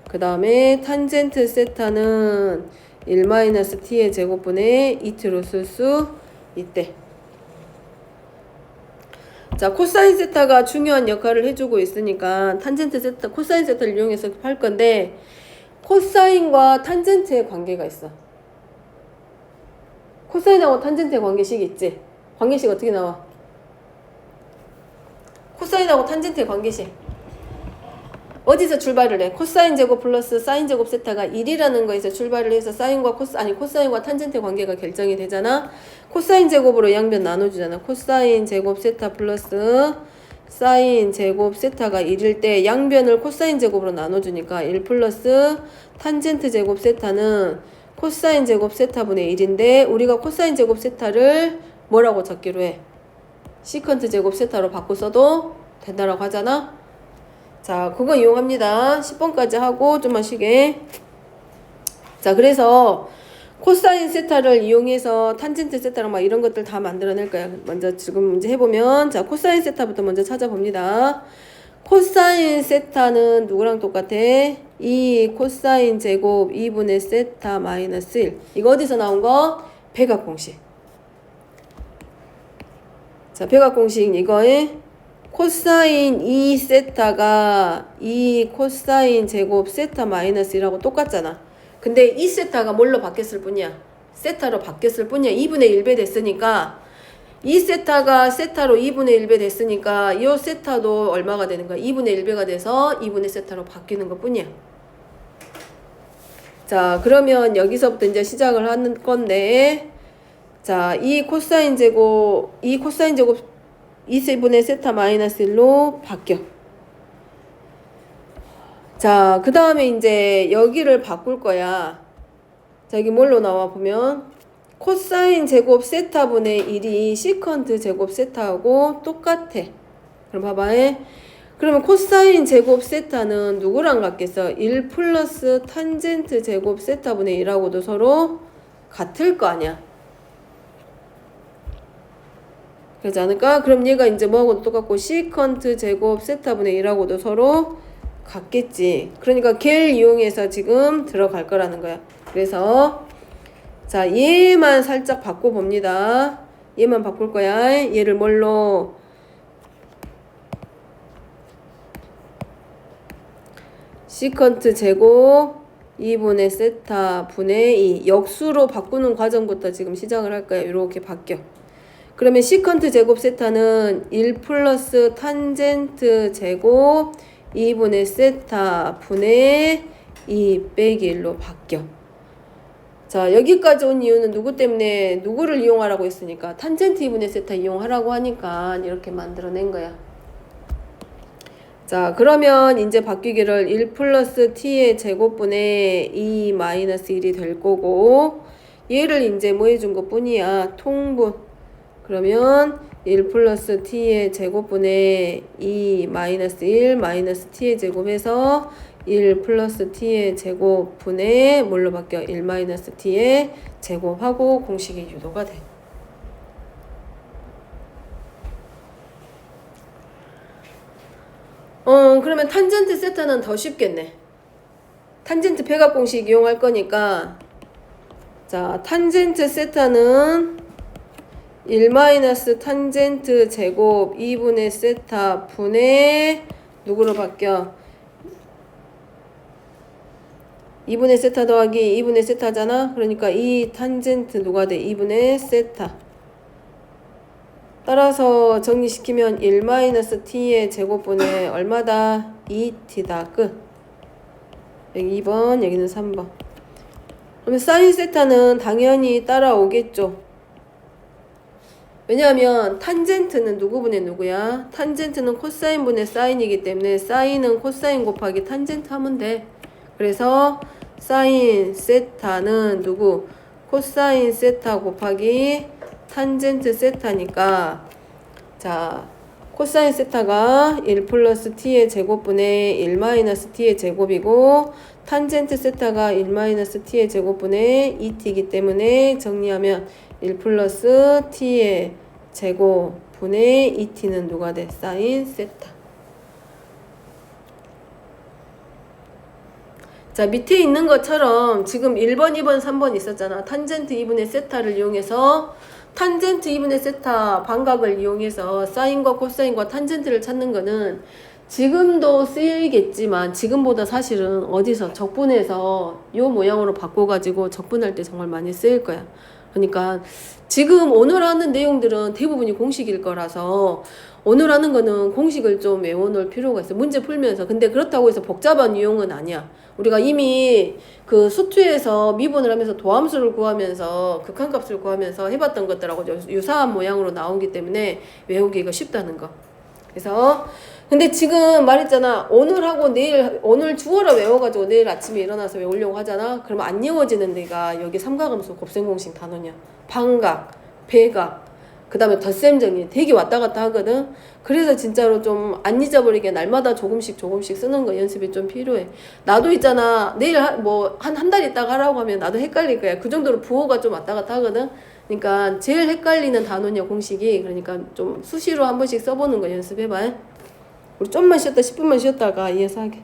그 다음에 탄젠트 세타는 1 마이너스 t의 제곱분의 2t로 쓸 수 있대. 자, 코사인 세타가 중요한 역할을 해주고 있으니까 탄젠트 세타, 코사인 세타를 이용해서 할 건데 코사인과 탄젠트의 관계가 있어. 코사인하고 탄젠트의 관계식 있지? 관계식 어떻게 나와? 코사인하고 탄젠트의 관계식. 어디서 출발을 해? 코사인 제곱 플러스 사인 제곱 세타가 1이라는 거에서 출발을 해서 코사인과 탄젠트의 관계가 결정이 되잖아. 코사인 제곱으로 양변 나눠주잖아. 코사인 제곱 세타 플러스 사인 제곱 세타가 1일 때 양변을 코사인 제곱으로 나눠주니까 1 플러스 탄젠트 제곱 세타는 코사인 제곱 세타분의 1인데 우리가 코사인 제곱 세타를 뭐라고 적기로 해? 시컨트 제곱 세타로 바꿔 써도 된다라고 하잖아. 자, 그거 이용합니다. 10번까지 하고 좀만 쉬게. 자, 그래서 코사인 세타를 이용해서 탄젠트 세타랑 막 이런 것들 다 만들어낼 거야. 먼저 지금 문제 해보면, 자, 코사인 세타부터 먼저 찾아봅니다. 코사인 세타는 누구랑 똑같아? 2 코사인 제곱 2분의 세타 마이너스 1. 이거 어디서 나온 거? 배각 공식. 자, 배각 공식 이거에 코사인 2 세타가 2 코사인 제곱 세타 마이너스 1하고 똑같잖아. 근데 이 세타가 뭘로 바뀌었을 뿐이야? 세타로 바뀌었을 뿐이야. 2분의 1배 됐으니까 이 세타가 세타로 2분의 1배 됐으니까 이 세타도 얼마가 되는 거야? 2분의 1배가 돼서 2분의 세타로 바뀌는 것 뿐이야. 자, 그러면 여기서부터 이제 시작을 하는 건데, 자, 이 코사인 제곱 2분의 세타 마이너스 1로 바뀌어. 자, 그 다음에 이제 여기를 바꿀 거야. 자, 여기 뭘로 나와 보면 코사인 제곱 세타분의 1이 시컨트 제곱 세타하고 똑같아. 그럼 봐봐. 그러면 코사인 제곱 세타는 누구랑 같겠어? 1 플러스 탄젠트 제곱 세타분의 1하고도 서로 같을 거 아니야. 그러지 않을까? 그럼 얘가 이제 뭐하고도 똑같고 시컨트 제곱 세타분의 1하고도 서로 같겠지. 그러니까 걔를 이용해서 지금 들어갈 거라는 거야. 그래서 자, 얘만 살짝 바꿔봅니다. 얘만 바꿀 거야. 얘를 뭘로? 시컨트 제곱 2분의 세타 분의 2 역수로 바꾸는 과정부터 지금 시작을 할 거야. 이렇게 바뀌어. 그러면 시컨트 제곱 세타는 1 플러스 탄젠트 제곱 2분의 세타 분의 2 빼기 1로 바뀌어. 자, 여기까지 온 이유는 누구 때문에? 누구를 이용하라고 했으니까 탄젠트 2분의 세타 이용하라고 하니까 이렇게 만들어낸 거야. 자, 그러면 이제 바뀌기를 1 플러스 t의 제곱분의 2 마이너스 1이 될 거고, 얘를 이제 뭐 해준 것 뿐이야? 통분. 그러면 1 플러스 t의 제곱분의 2 마이너스 1 마이너스 t의 제곱해서 1 플러스 t의 제곱분의 뭘로 바뀌어? 1 마이너스 t의 제곱하고 공식이 유도가 돼. 그러면 탄젠트 세타는 더 쉽겠네. 탄젠트 배각 공식 이용할 거니까, 자, 탄젠트 세타는 1 마이너스 탄젠트 제곱 2분의 세타 분의 누구로 바뀌어? 2분의 세타 더하기 2분의 세타잖아. 그러니까 이 탄젠트 누가 돼? 2분의 세타. 따라서 정리시키면 1 마이너스 t의 제곱분의 얼마다? 2t다. 끝. 여기 2번, 여기는 3번. 그러면 사인 세타는 당연히 따라오겠죠. 왜냐하면 탄젠트는 누구분의 누구야? 탄젠트는 코사인분의 사인이기 때문에 사인은 코사인 곱하기 탄젠트 하면 돼. 그래서 사인 세타는 누구? 코사인 세타 곱하기 탄젠트 세타니까, 자, 코사인 세타가 1 플러스 t의 제곱분의 1 마이너스 t의 제곱이고, 탄젠트 세타가 1 마이너스 t의 제곱분의 2t이기 때문에 정리하면 1 플러스 t의 제곱분의 2t는 누가 돼? 사인 세타. 자, 밑에 있는 것처럼 지금 1번, 2번, 3번 있었잖아. 탄젠트 2분의 세타를 이용해서 탄젠트 2분의 세타 반각을 이용해서 사인과 코사인과 탄젠트를 찾는 거는 지금도 쓰이겠지만 지금보다 사실은 어디서 적분해서 요 모양으로 바꿔가지고 적분할 때 정말 많이 쓰일 거야. 그러니까 지금 오늘 하는 내용들은 대부분이 공식일 거라서 오늘 하는 거는 공식을 좀 외워놓을 필요가 있어. 문제 풀면서. 근데 그렇다고 해서 복잡한 유형은 아니야. 우리가 이미 그 수투에서 미분을 하면서 도함수를 구하면서 극한값을 구하면서 해봤던 것들하고 유사한 모양으로 나오기 때문에 외우기가 쉽다는 거. 그래서 근데 지금 말했잖아. 오늘하고 내일, 오늘 주어라 외워가지고 내일 아침에 일어나서 외우려고 하잖아. 그러면 안 외워지는 데가 여기 삼각함수 곱셈공식 단원이야. 반각, 배각, 그 다음에 덧셈 정리 되게 왔다 갔다 하거든. 그래서 진짜로 좀 안 잊어버리게 날마다 조금씩 쓰는 거 연습이 좀 필요해. 나도 있잖아. 내일 뭐 한 달 있다가 하라고 하면 나도 헷갈릴 거야. 그 정도로 부호가 좀 왔다 갔다 하거든. 그러니까 제일 헷갈리는 단원이야, 공식이. 그러니까 좀 수시로 한 번씩 써보는 거 연습해봐. 우리 좀만 쉬었다 10분만 쉬었다가 이어서 하게.